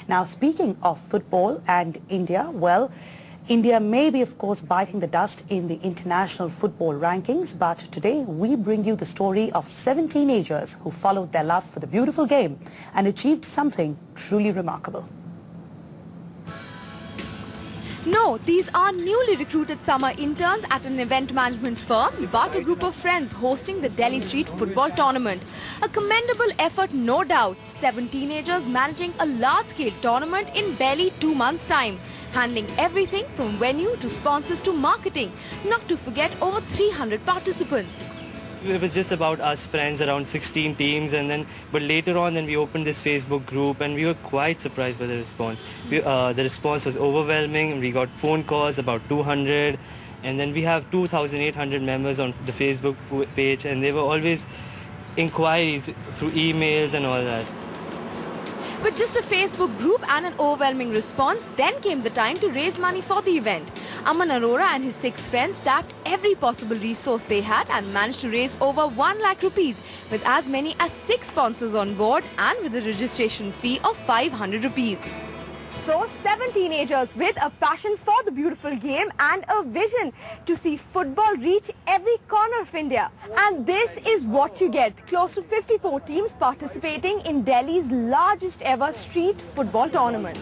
Now, speaking of football and India, well, India may be, of course, biting the dust in the international football rankings, but today we bring you the story of 7 teenagers who followed their love for the beautiful game and achieved something truly remarkable. No, these are newly recruited summer interns at an event management firm, but a group of friends hosting the Delhi Street Football Tournament. A commendable effort, no doubt. 7 teenagers managing a large-scale tournament in barely 2 months' time, handling everything from venue to sponsors to marketing, not to forget over 300 participants. It was just about us friends, around 16 teams, but later on then we opened this Facebook group and we were quite surprised by the response. The response was overwhelming. We got phone calls, about 200, and then we have 2,800 members on the Facebook page, and there were always inquiries through emails and all that. With just a Facebook group and an overwhelming response, then came the time to raise money for the event. Aman Arora and his 6 friends tapped every possible resource they had and managed to raise over 1 lakh rupees with as many as 6 sponsors on board and with a registration fee of 500 rupees. So 7 teenagers with a passion for the beautiful game and a vision to see football reach every corner of India. And this is what you get. Close to 54 teams participating in Delhi's largest ever street football tournament.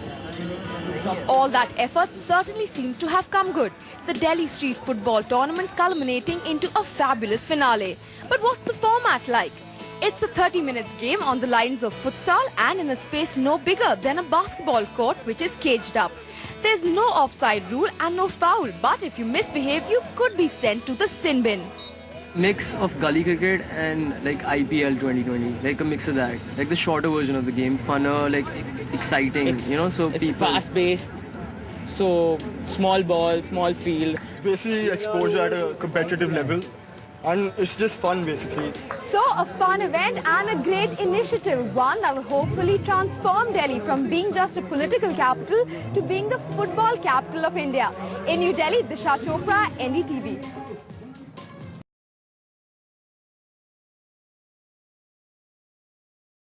All that effort certainly seems to have come good. The Delhi Street Football Tournament culminating into a fabulous finale. But what's the format like? It's a 30-minute game on the lines of futsal and in a space no bigger than a basketball court which is caged up. There's no offside rule and no foul, but if you misbehave, you could be sent to the sin bin. Mix of gully cricket and like IPL 2020, like a mix of that, like the shorter version of the game, funner, like exciting, so it's people... fast-paced, so small ball, small field. It's basically exposure at a competitive level, and it's just fun basically. So a fun event and a great initiative, one that will hopefully transform Delhi from being just a political capital to being the football capital of India. In New Delhi, Disha Chopra, NDTV.